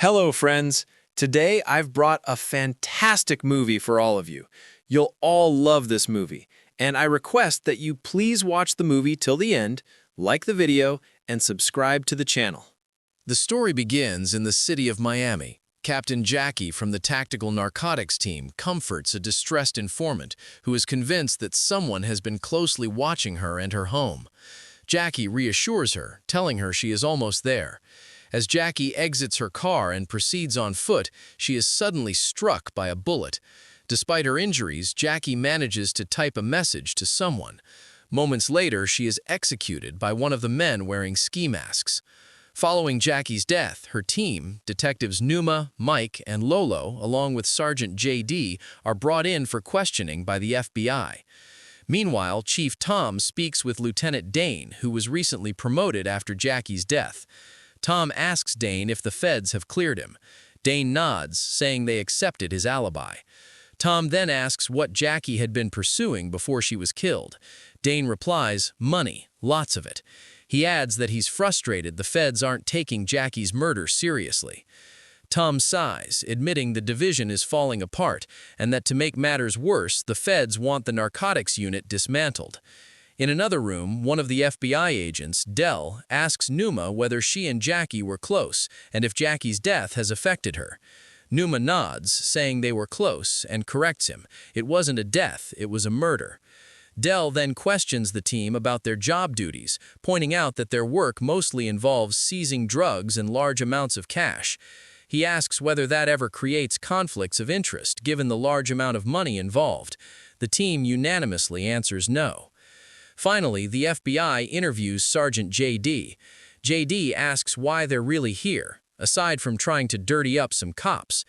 Hello, friends. Today I've brought a fantastic movie for all of you. You'll all love this movie, and I request that you please watch the movie till the end, like the video, and subscribe to the channel. The story begins in the city of Miami. Captain Jackie from the tactical narcotics team comforts a distressed informant who is convinced that someone has been closely watching her and her home. Jackie reassures her, telling her she is almost there. As Jackie exits her car and proceeds on foot, she is suddenly struck by a bullet. Despite her injuries, Jackie manages to type a message to someone. Moments later, she is executed by one of the men wearing ski masks. Following Jackie's death, her team, Detectives Numa, Mike, and Lolo, along with Sergeant J.D., are brought in for questioning by the FBI. Meanwhile, Chief Tom speaks with Lieutenant Dane, who was recently promoted after Jackie's death. Tom asks Dane if the feds have cleared him. Dane nods, saying they accepted his alibi. Tom then asks what Jackie had been pursuing before she was killed. Dane replies, money, lots of it. He adds that he's frustrated the feds aren't taking Jackie's murder seriously. Tom sighs, admitting the division is falling apart and that to make matters worse, the feds want the narcotics unit dismantled. In another room, one of the FBI agents, Dell, asks Numa whether she and Jackie were close and if Jackie's death has affected her. Numa nods, saying they were close, and corrects him. It wasn't a death, it was a murder. Dell then questions the team about their job duties, pointing out that their work mostly involves seizing drugs and large amounts of cash. He asks whether that ever creates conflicts of interest, given the large amount of money involved. The team unanimously answers no. Finally, the FBI interviews Sergeant J.D. J.D. asks why they're really here, aside from trying to dirty up some cops.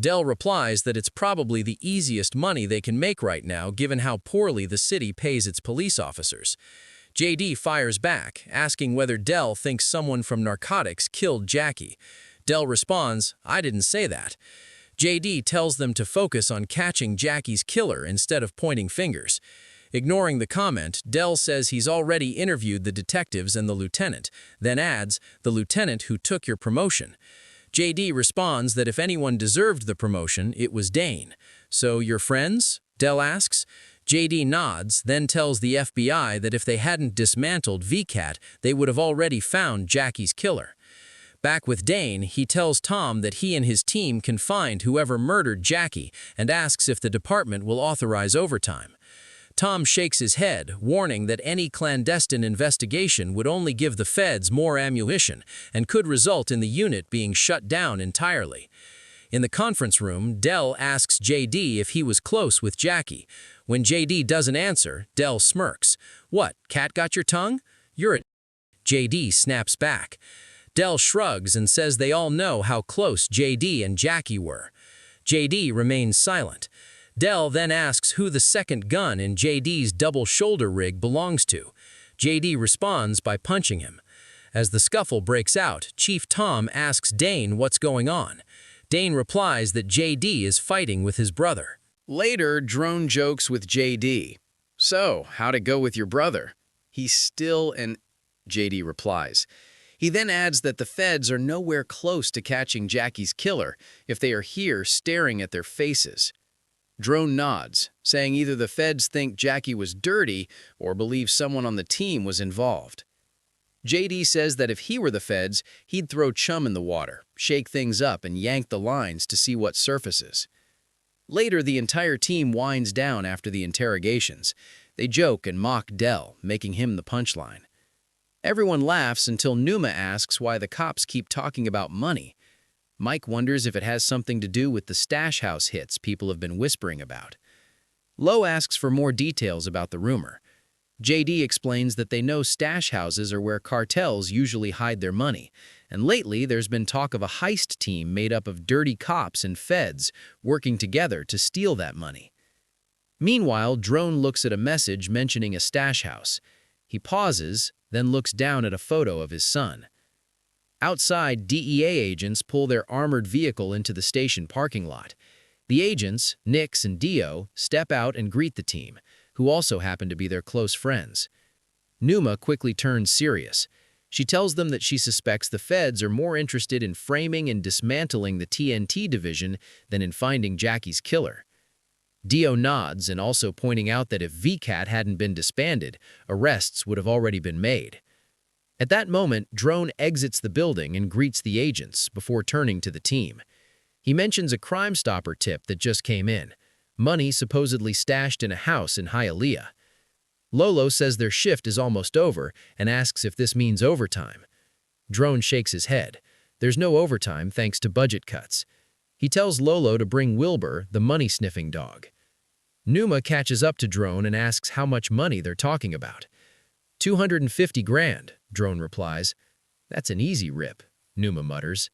Dell replies that it's probably the easiest money they can make right now given how poorly the city pays its police officers. J.D. fires back, asking whether Dell thinks someone from Narcotics killed Jackie. Dell responds, I didn't say that. J.D. tells them to focus on catching Jackie's killer instead of pointing fingers. Ignoring the comment, Dell says he's already interviewed the detectives and the lieutenant, then adds, the lieutenant who took your promotion. J.D. responds that if anyone deserved the promotion, it was Dane. So, your friends? Dell asks. J.D. nods, then tells the FBI that if they hadn't dismantled VCAT, they would have already found Jackie's killer. Back with Dane, he tells Tom that he and his team can find whoever murdered Jackie and asks if the department will authorize overtime. Tom shakes his head, warning that any clandestine investigation would only give the feds more ammunition and could result in the unit being shut down entirely. In the conference room, Dell asks J.D. if he was close with Jackie. When J.D. doesn't answer, Dell smirks. What, cat got your tongue? You're a... J.D. snaps back. Dell shrugs and says they all know how close J.D. and Jackie were. J.D. remains silent. Dell then asks who the second gun in J.D.'s double shoulder rig belongs to. J.D. responds by punching him. As the scuffle breaks out, Chief Tom asks Dane what's going on. Dane replies that J.D. is fighting with his brother. Later, Drone jokes with J.D. So, how'd it go with your brother? He's still an... J.D. replies. He then adds that the feds are nowhere close to catching Jackie's killer if they are here staring at their faces. Drone nods, saying either the feds think Jackie was dirty or believe someone on the team was involved. J.D. says that if he were the feds, he'd throw chum in the water, shake things up, and yank the lines to see what surfaces. Later, the entire team winds down after the interrogations. They joke and mock Dell, making him the punchline. Everyone laughs until Numa asks why the cops keep talking about money. Mike wonders if it has something to do with the stash house hits people have been whispering about. Lowe asks for more details about the rumor. J.D. explains that they know stash houses are where cartels usually hide their money, and lately there's been talk of a heist team made up of dirty cops and feds working together to steal that money. Meanwhile, Drone looks at a message mentioning a stash house. He pauses, then looks down at a photo of his son. Outside, DEA agents pull their armored vehicle into the station parking lot. The agents, Nix and Dio, step out and greet the team, who also happen to be their close friends. Numa quickly turns serious. She tells them that she suspects the feds are more interested in framing and dismantling the TNT division than in finding Jackie's killer. Dio nods and also pointing out that if VCAT hadn't been disbanded, arrests would have already been made. At that moment, Drone exits the building and greets the agents before turning to the team. He mentions a Crime Stopper tip that just came in, money supposedly stashed in a house in Hialeah. Lolo says their shift is almost over and asks if this means overtime. Drone shakes his head. There's no overtime thanks to budget cuts. He tells Lolo to bring Wilbur, the money-sniffing dog. Numa catches up to Drone and asks how much money they're talking about. 250 grand, Drone replies. That's an easy rip, Numa mutters.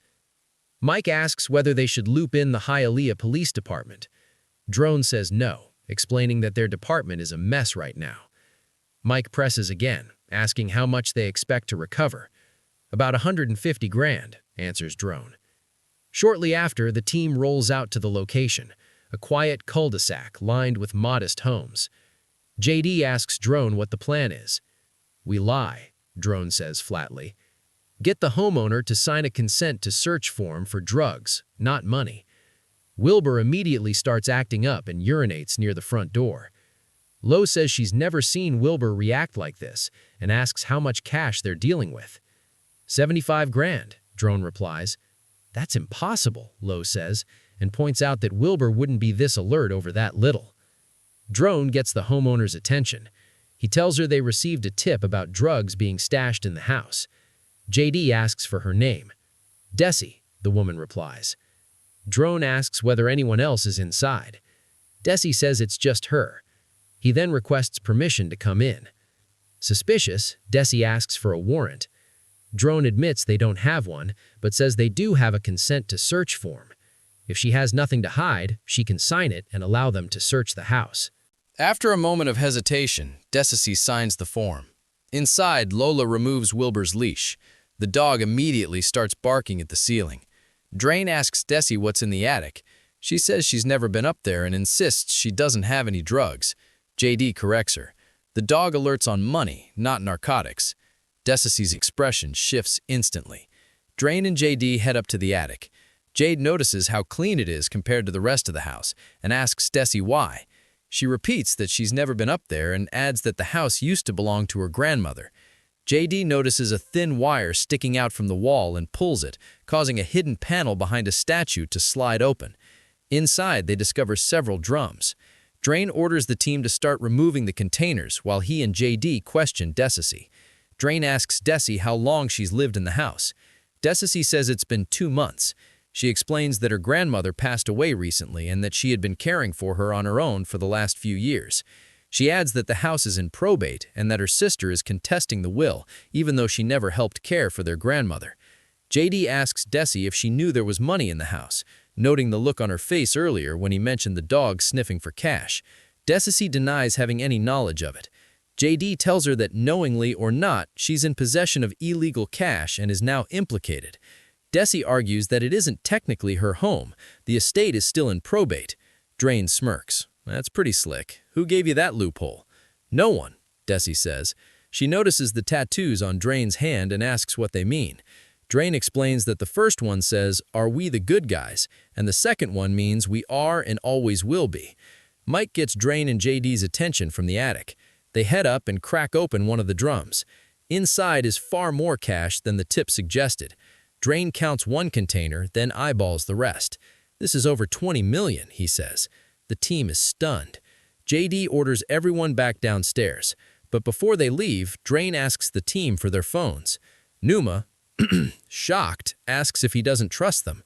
Mike asks whether they should loop in the Hialeah Police Department. Drone says no, explaining that their department is a mess right now. Mike presses again, asking how much they expect to recover. About 150 grand, answers Drone. Shortly after, the team rolls out to the location, a quiet cul-de-sac lined with modest homes. JD asks Drone what the plan is. We lie, Drone says flatly. Get the homeowner to sign a consent to search form for drugs, not money. Wilbur immediately starts acting up and urinates near the front door. Lo says she's never seen Wilbur react like this and asks how much cash they're dealing with. 75 grand, Drone replies. That's impossible, Lo says, and points out that Wilbur wouldn't be this alert over that little. Drone gets the homeowner's attention. He tells her they received a tip about drugs being stashed in the house. JD asks for her name. Desi, the woman replies. Drone asks whether anyone else is inside. Desi says it's just her. He then requests permission to come in. Suspicious, Desi asks for a warrant. Drone admits they don't have one, but says they do have a consent to search form. If she has nothing to hide, she can sign it and allow them to search the house. After a moment of hesitation, Desi signs the form. Inside, Lola removes Wilbur's leash. The dog immediately starts barking at the ceiling. Drain asks Desi what's in the attic. She says she's never been up there and insists she doesn't have any drugs. JD corrects her. The dog alerts on money, not narcotics. Desi's expression shifts instantly. Drain and JD head up to the attic. Jade notices how clean it is compared to the rest of the house and asks Desi why. She repeats that she's never been up there and adds that the house used to belong to her grandmother. JD notices a thin wire sticking out from the wall and pulls it, causing a hidden panel behind a statue to slide open. Inside, they discover several drums. Drain orders the team to start removing the containers while he and JD question Desi. Drain asks Desi how long she's lived in the house. Desi says it's been 2 months. She explains that her grandmother passed away recently and that she had been caring for her on her own for the last few years. She adds that the house is in probate and that her sister is contesting the will, even though she never helped care for their grandmother. JD asks Desi if she knew there was money in the house, noting the look on her face earlier when he mentioned the dog sniffing for cash. Desi denies having any knowledge of it. JD tells her that knowingly or not, she's in possession of illegal cash and is now implicated. Desi argues that it isn't technically her home. The estate is still in probate. Drain smirks. That's pretty slick. Who gave you that loophole? No one, Desi says. She notices the tattoos on Drain's hand and asks what they mean. Drain explains that the first one says, "Are we the good guys?" and the second one means we are and always will be. Mike gets Drain and JD's attention from the attic. They head up and crack open one of the drums. Inside is far more cash than the tip suggested. Drain counts one container, then eyeballs the rest. This is over 20 million, he says. The team is stunned. JD orders everyone back downstairs. But before they leave, Drain asks the team for their phones. Numa, shocked, asks if he doesn't trust them.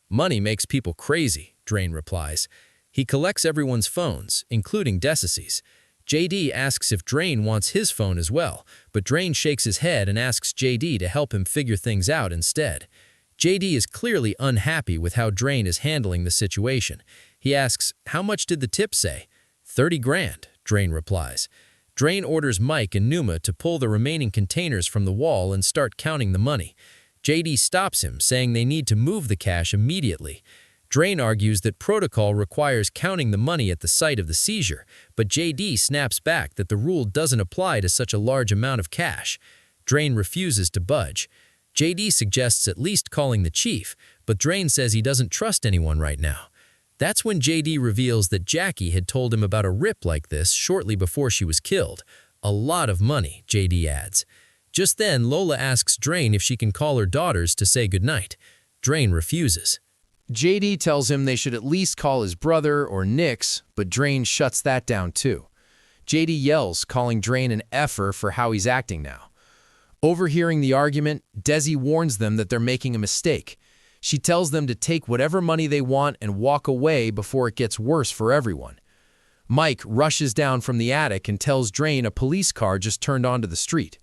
Money makes people crazy, Drain replies. He collects everyone's phones, including Desi's. JD asks if Drain wants his phone as well, but Drain shakes his head and asks JD to help him figure things out instead. JD is clearly unhappy with how Drain is handling the situation. He asks, "How much did the tip say?" 30 grand, Drain replies. Drain orders Mike and Numa to pull the remaining containers from the wall and start counting the money. JD stops him, saying they need to move the cash immediately. Drain argues that protocol requires counting the money at the site of the seizure, but JD snaps back that the rule doesn't apply to such a large amount of cash. Drain refuses to budge. JD suggests at least calling the chief, but Drain says he doesn't trust anyone right now. That's when JD reveals that Jackie had told him about a rip like this shortly before she was killed. A lot of money, JD adds. Just then, Lola asks Drain if she can call her daughters to say goodnight. Drain refuses. JD tells him they should at least call his brother or Nix, but Drain shuts that down too. JD yells, calling Drain an effer for how he's acting now. Overhearing the argument, Desi warns them that they're making a mistake. She tells them to take whatever money they want and walk away before it gets worse for everyone. Mike rushes down from the attic and tells Drain a police car just turned onto the street.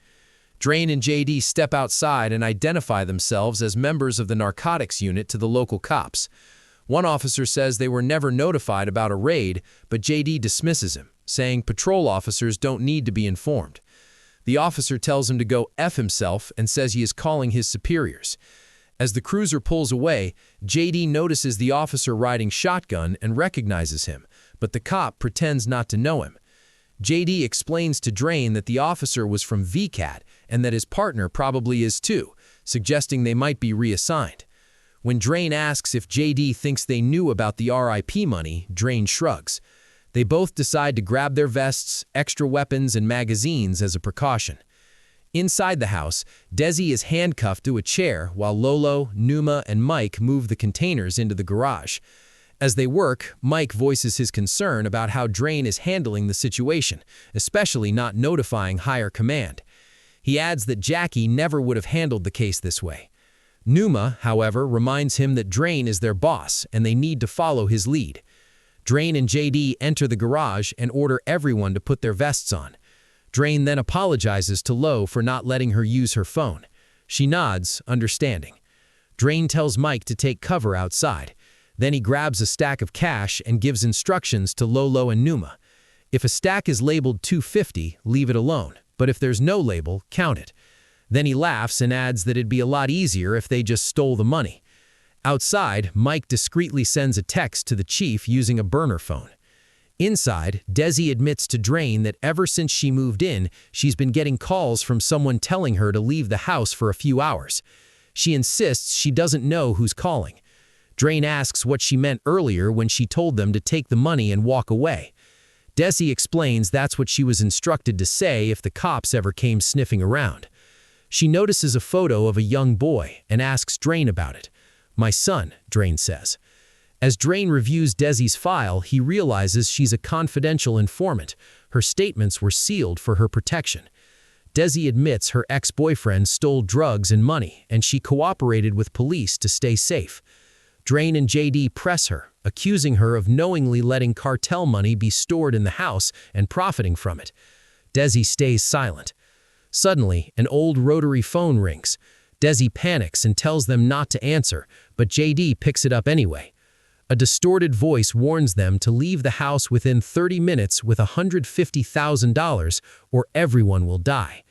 Drain and JD step outside and identify themselves as members of the narcotics unit to the local cops. One officer says they were never notified about a raid, but JD dismisses him, saying patrol officers don't need to be informed. The officer tells him to go F himself and says he is calling his superiors. As the cruiser pulls away, JD notices the officer riding shotgun and recognizes him, but the cop pretends not to know him. JD explains to Drain that the officer was from VCAT and that his partner probably is too, suggesting they might be reassigned. When Drain asks if JD thinks they knew about the RIP money, Drain shrugs. They both decide to grab their vests, extra weapons, and magazines as a precaution. Inside the house, Desi is handcuffed to a chair while Lolo, Numa, and Mike move the containers into the garage. As they work, Mike voices his concern about how Drain is handling the situation, especially not notifying higher command. He adds that Jackie never would have handled the case this way. Numa, however, reminds him that Drain is their boss and they need to follow his lead. Drain and JD enter the garage and order everyone to put their vests on. Drain then apologizes to Lo for not letting her use her phone. She nods, understanding. Drain tells Mike to take cover outside. Then he grabs a stack of cash and gives instructions to Lolo and Numa. If a stack is labeled $250, leave it alone, but if there's no label, count it. Then he laughs and adds that it'd be a lot easier if they just stole the money. Outside, Mike discreetly sends a text to the chief using a burner phone. Inside, Desi admits to Drain that ever since she moved in, she's been getting calls from someone telling her to leave the house for a few hours. She insists she doesn't know who's calling. Drain asks what she meant earlier when she told them to take the money and walk away. Desi explains that's what she was instructed to say if the cops ever came sniffing around. She notices a photo of a young boy and asks Drain about it. "My son," Drain says. As Drain reviews Desi's file, he realizes she's a confidential informant. Her statements were sealed for her protection. Desi admits her ex-boyfriend stole drugs and money, and she cooperated with police to stay safe. Drain and JD press her, accusing her of knowingly letting cartel money be stored in the house and profiting from it. Desi stays silent. Suddenly, an old rotary phone rings. Desi panics and tells them not to answer, but JD picks it up anyway. A distorted voice warns them to leave the house within 30 minutes with $150,000 or everyone will die.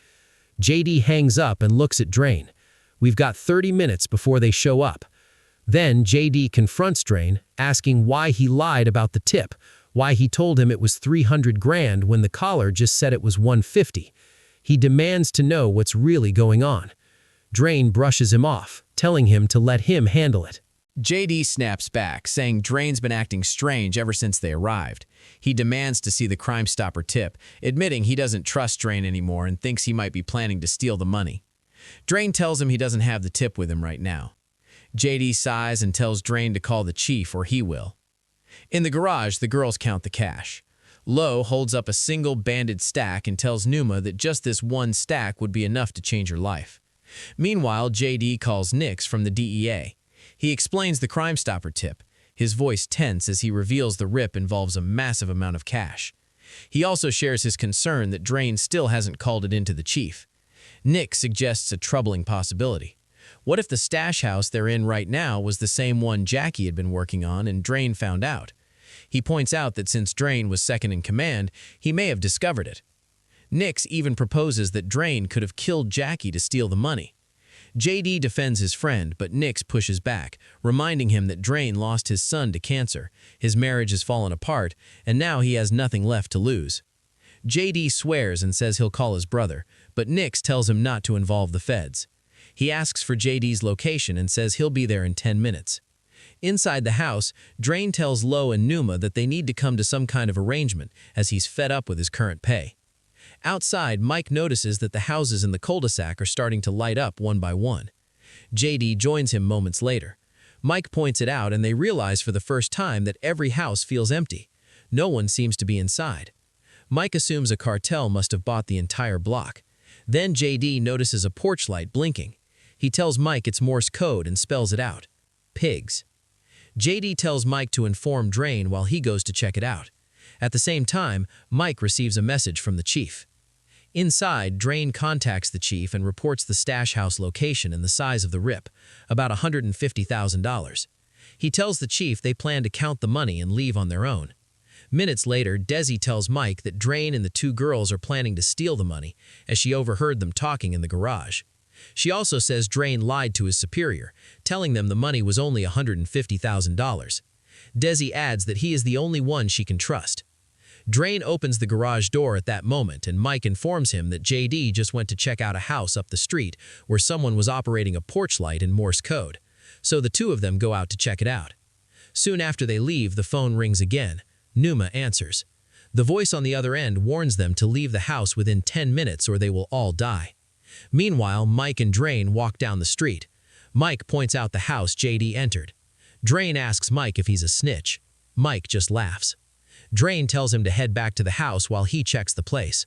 JD hangs up and looks at Drain. "We've got 30 minutes before they show up." Then JD confronts Drain, asking why he lied about the tip, why he told him it was 300 grand when the caller just said it was 150. He demands to know what's really going on. Drain brushes him off, telling him to let him handle it. JD snaps back, saying Drain's been acting strange ever since they arrived. He demands to see the Crime Stopper tip, admitting he doesn't trust Drain anymore and thinks he might be planning to steal the money. Drain tells him he doesn't have the tip with him right now. JD sighs and tells Drain to call the chief or he will. In the garage, the girls count the cash. Lo holds up a single banded stack and tells Numa that just this one stack would be enough to change her life. Meanwhile, JD calls Nix from the DEA. He explains the Crime Stopper tip, his voice tense as he reveals the rip involves a massive amount of cash. He also shares his concern that Drain still hasn't called it in to the chief. Nick suggests a troubling possibility. What if the stash house they're in right now was the same one Jackie had been working on and Drain found out? He points out that since Drain was second in command, he may have discovered it. Nix even proposes that Drain could have killed Jackie to steal the money. JD defends his friend, but Nix pushes back, reminding him that Drain lost his son to cancer, his marriage has fallen apart, and now he has nothing left to lose. JD swears and says he'll call his brother, but Nix tells him not to involve the feds. He asks for JD's location and says he'll be there in 10 minutes. Inside the house, Drain tells Lo and Numa that they need to come to some kind of arrangement as he's fed up with his current pay. Outside, Mike notices that the houses in the cul-de-sac are starting to light up one by one. JD joins him moments later. Mike points it out and they realize for the first time that every house feels empty. No one seems to be inside. Mike assumes a cartel must have bought the entire block. Then JD notices a porch light blinking. He tells Mike it's Morse code and spells it out. Pigs. JD tells Mike to inform Drain while he goes to check it out. At the same time, Mike receives a message from the chief. Inside, Drain contacts the chief and reports the stash house location and the size of the rip, about $150,000. He tells the chief they plan to count the money and leave on their own. Minutes later, Desi tells Mike that Drain and the two girls are planning to steal the money, as she overheard them talking in the garage. She also says Drain lied to his superior, telling them the money was only $150,000. Desi adds that he is the only one she can trust. Drain opens the garage door at that moment and Mike informs him that JD just went to check out a house up the street where someone was operating a porch light in Morse code. So the two of them go out to check it out. Soon after they leave, the phone rings again. Numa answers. The voice on the other end warns them to leave the house within 10 minutes or they will all die. Meanwhile, Mike and Drain walk down the street. Mike points out the house JD entered. Drain asks Mike if he's a snitch. Mike just laughs. Drain tells him to head back to the house while he checks the place.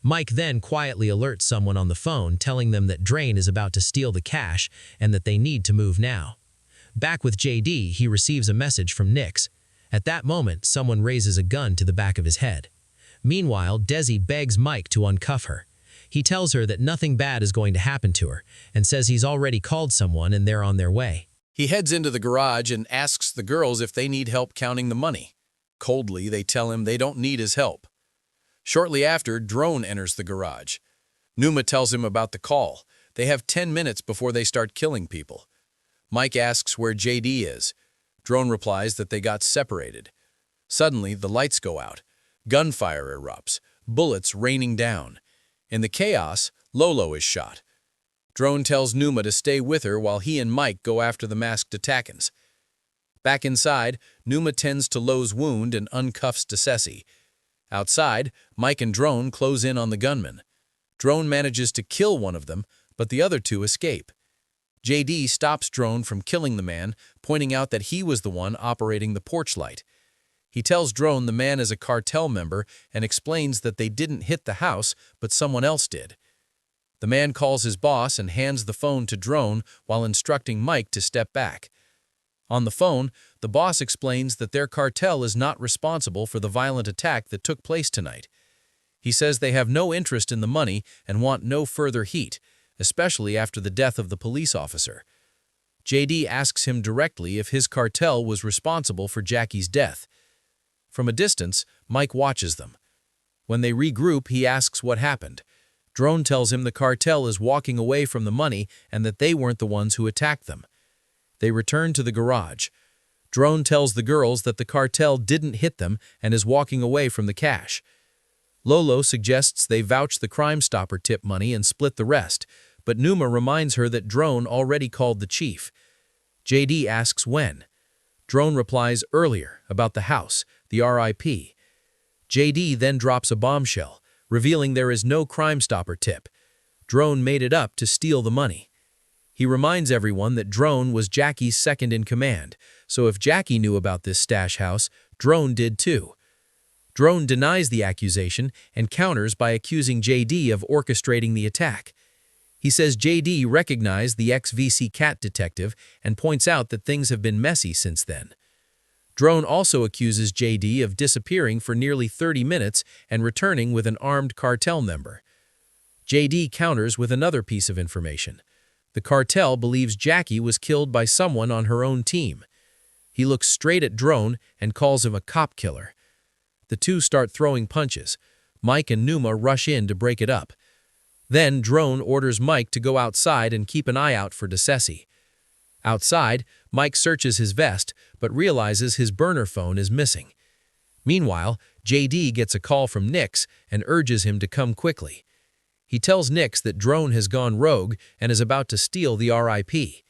Mike then quietly alerts someone on the phone telling them that Drain is about to steal the cash and that they need to move now. Back with JD, he receives a message from Nix. At that moment, someone raises a gun to the back of his head. Meanwhile, Desi begs Mike to uncuff her. He tells her that nothing bad is going to happen to her and says he's already called someone and they're on their way. He heads into the garage and asks the girls if they need help counting the money. Coldly, they tell him they don't need his help. Shortly after, Drone enters the garage. Numa tells him about the call. They have 10 minutes before they start killing people. Mike asks where JD is. Drone replies that they got separated. Suddenly, the lights go out. Gunfire erupts, bullets raining down. In the chaos, Lolo is shot. Drone tells Numa to stay with her while he and Mike go after the masked attackants. Back inside, Numa tends to Lo's wound and uncuffs Desesi. Outside, Mike and Drone close in on the gunman. Drone manages to kill one of them, but the other two escape. JD stops Drone from killing the man, pointing out that he was the one operating the porch light. He tells Drone the man is a cartel member and explains that they didn't hit the house, but someone else did. The man calls his boss and hands the phone to Drone while instructing Mike to step back. On the phone, the boss explains that their cartel is not responsible for the violent attack that took place tonight. He says they have no interest in the money and want no further heat, especially after the death of the police officer. JD asks him directly if his cartel was responsible for Jackie's death. From a distance, Mike watches them. When they regroup, he asks what happened. Drone tells him the cartel is walking away from the money and that they weren't the ones who attacked them. They return to the garage. Drone tells the girls that the cartel didn't hit them and is walking away from the cash. Lolo suggests they vouch the Crime Stopper tip money and split the rest, but Numa reminds her that Drone already called the chief. JD asks when. Drone replies earlier, about the house, the RIP. JD then drops a bombshell, revealing there is no Crime Stopper tip. Drone made it up to steal the money. He reminds everyone that Drone was Jackie's second-in-command, so if Jackie knew about this stash house, Drone did too. Drone denies the accusation and counters by accusing JD of orchestrating the attack. He says JD recognized the ex-VC Cat detective and points out that things have been messy since then. Drone also accuses JD of disappearing for nearly 30 minutes and returning with an armed cartel member. JD counters with another piece of information. The cartel believes Jackie was killed by someone on her own team. He looks straight at Drone and calls him a cop killer. The two start throwing punches. Mike and Numa rush in to break it up. Then Drone orders Mike to go outside and keep an eye out for Desesi. Outside, Mike searches his vest but realizes his burner phone is missing. Meanwhile, JD gets a call from Nix and urges him to come quickly. He tells Nix that Drone has gone rogue and is about to steal the RIP.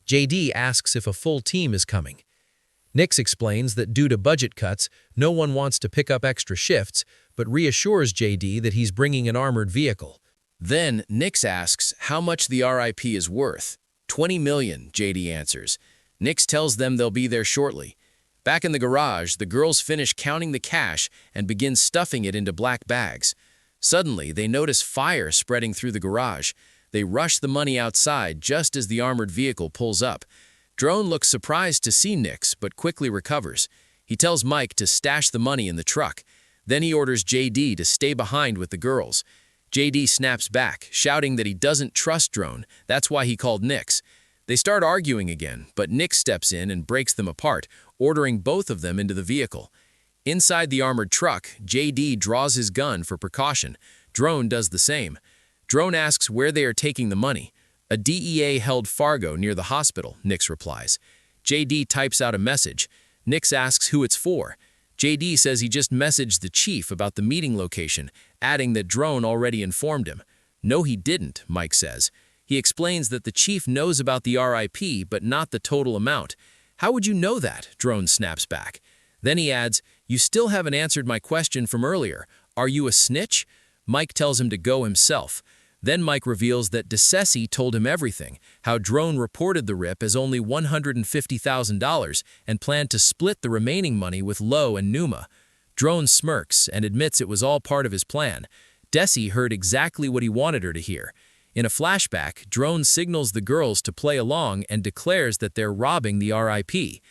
JD asks if a full team is coming. Nix explains that due to budget cuts, no one wants to pick up extra shifts, but reassures JD that he's bringing an armored vehicle. Then Nix asks how much the RIP is worth. 20 million, JD answers. Nix tells them they'll be there shortly. Back in the garage, the girls finish counting the cash and begin stuffing it into black bags. Suddenly, they notice fire spreading through the garage. They rush the money outside just as the armored vehicle pulls up. Drone looks surprised to see Nix, but quickly recovers. He tells Mike to stash the money in the truck. Then he orders JD to stay behind with the girls. JD snaps back, shouting that he doesn't trust Drone. That's why he called Nix. They start arguing again, but Nix steps in and breaks them apart, ordering both of them into the vehicle. Inside the armored truck, JD draws his gun for precaution. Drone does the same. Drone asks where they are taking the money. A DEA-held Fargo near the hospital, Nix replies. JD types out a message. Nix asks who it's for. JD says he just messaged the chief about the meeting location, adding that Drone already informed him. No, he didn't, Mike says. He explains that the chief knows about the RIP, but not the total amount. How would you know that? Drone snaps back. Then he adds, you still haven't answered my question from earlier. Are you a snitch? Mike tells him to go himself. Then Mike reveals that DeCessi told him everything, how Drone reported the RIP as only $150,000 and planned to split the remaining money with Lowe and Numa. Drone smirks and admits it was all part of his plan. Desi heard exactly what he wanted her to hear. In a flashback, Drone signals the girls to play along and declares that they're robbing the RIP.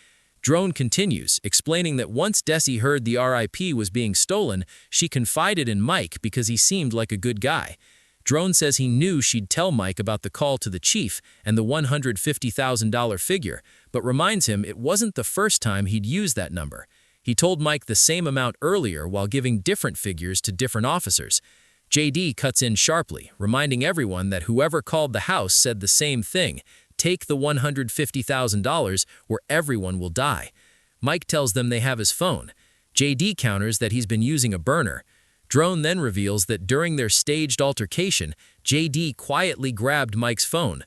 Drone continues, explaining that once Desi heard the RIP was being stolen, she confided in Mike because he seemed like a good guy. Drone says he knew she'd tell Mike about the call to the chief and the $150,000 figure, but reminds him it wasn't the first time he'd used that number. He told Mike the same amount earlier while giving different figures to different officers. JD cuts in sharply, reminding everyone that whoever called the house said the same thing, take the $150,000 or everyone will die. Mike tells them they have his phone. JD counters that he's been using a burner. Drone then reveals that during their staged altercation, JD quietly grabbed Mike's phone.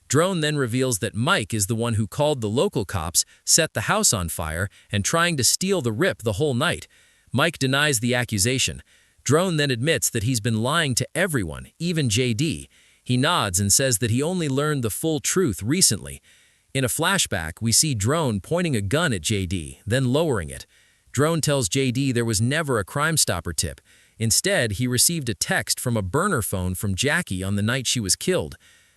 Drone then reveals that Mike is the one who called the local cops, set the house on fire, and trying to steal the RIP the whole night. Mike denies the accusation. Drone then admits that he's been lying to everyone, even JD. He nods and says that he only learned the full truth recently. In a flashback, we see Drone pointing a gun at JD, then lowering it. Drone tells JD there was never a Crime Stopper tip. Instead, he received a text from a burner phone from Jackie on the night she was killed.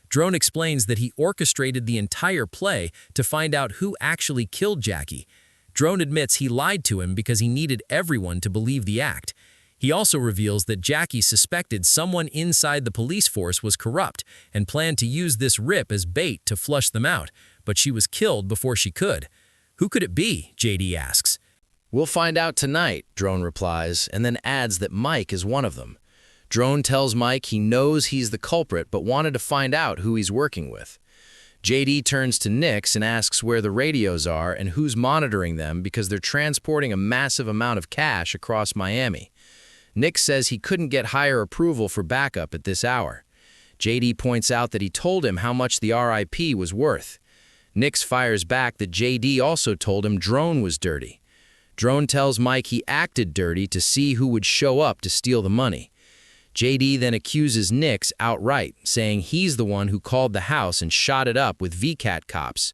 Drone explains that he orchestrated the entire play to find out who actually killed Jackie. Drone admits he lied to him because he needed everyone to believe the act. He also reveals that Jackie suspected someone inside the police force was corrupt and planned to use this RIP as bait to flush them out, but she was killed before she could. Who could it be? JD asks. We'll find out tonight, Drone replies, and then adds that Mike is one of them. Drone tells Mike he knows he's the culprit but wanted to find out who he's working with. JD turns to Nix and asks where the radios are and who's monitoring them because they're transporting a massive amount of cash across Miami. Nix says he couldn't get higher approval for backup at this hour. JD points out that he told him how much the RIP was worth. Nix fires back that JD also told him Drone was dirty. Drone tells Mike he acted dirty to see who would show up to steal the money. JD then accuses Nix outright, saying he's the one who called the house and shot it up with VCAT cops.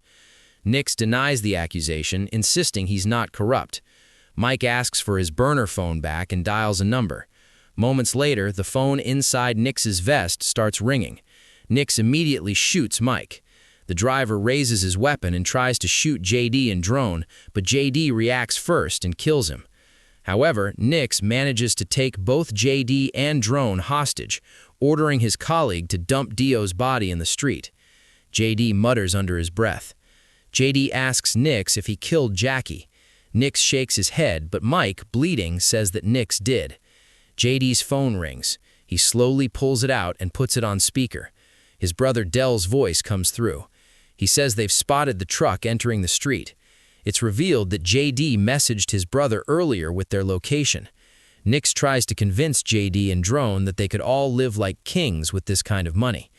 Nix denies the accusation, insisting he's not corrupt. Mike asks for his burner phone back and dials a number. Moments later, the phone inside Nix's vest starts ringing. Nix immediately shoots Mike. The driver raises his weapon and tries to shoot JD and Drone, but JD reacts first and kills him. However, Nix manages to take both JD and Drone hostage, ordering his colleague to dump Dio's body in the street. JD mutters under his breath. JD asks Nix if he killed Jackie. Nix shakes his head, but Mike, bleeding, says that Nix did. JD's phone rings. He slowly pulls it out and puts it on speaker. His brother Dell's voice comes through. He says they've spotted the truck entering the street. It's revealed that JD messaged his brother earlier with their location. Nix tries to convince JD and Drone that they could all live like kings with this kind of money.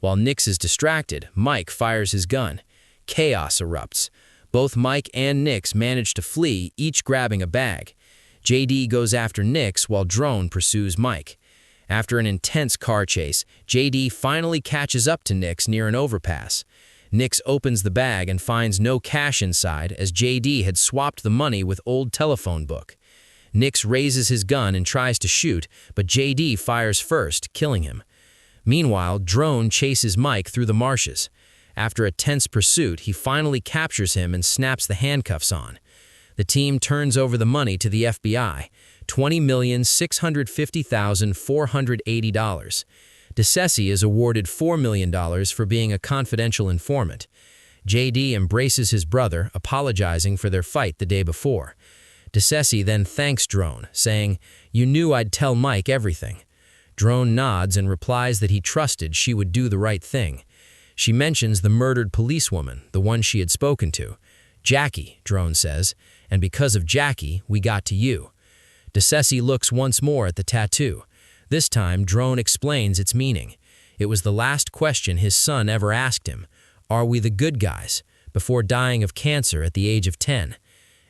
While Nix is distracted, Mike fires his gun. Chaos erupts. Both Mike and Nix manage to flee, each grabbing a bag. JD goes after Nix while Drone pursues Mike. After an intense car chase, JD finally catches up to Nix near an overpass. Nix opens the bag and finds no cash inside, as JD had swapped the money with old telephone book. Nix raises his gun and tries to shoot, but JD fires first, killing him. Meanwhile, Drone chases Mike through the marshes. After a tense pursuit, he finally captures him and snaps the handcuffs on. The team turns over the money to the FBI, $20,650,480. DeCessi is awarded $4 million for being a confidential informant. JD embraces his brother, apologizing for their fight the day before. DeCessi then thanks Drone, saying, "You knew I'd tell Mike everything." Drone nods and replies that he trusted she would do the right thing. She mentions the murdered policewoman, the one she had spoken to. "Jackie," Drone says, "and because of Jackie, we got to you." DeCessi looks once more at the tattoo. This time, Drone explains its meaning. It was the last question his son ever asked him. "Are we the good guys?" before dying of cancer at the age of 10.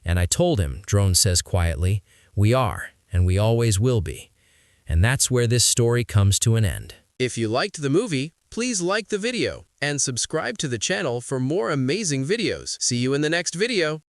"And I told him," Drone says quietly, "we are, and we always will be." And that's where this story comes to an end. If you liked the movie, please like the video and subscribe to the channel for more amazing videos. See you in the next video.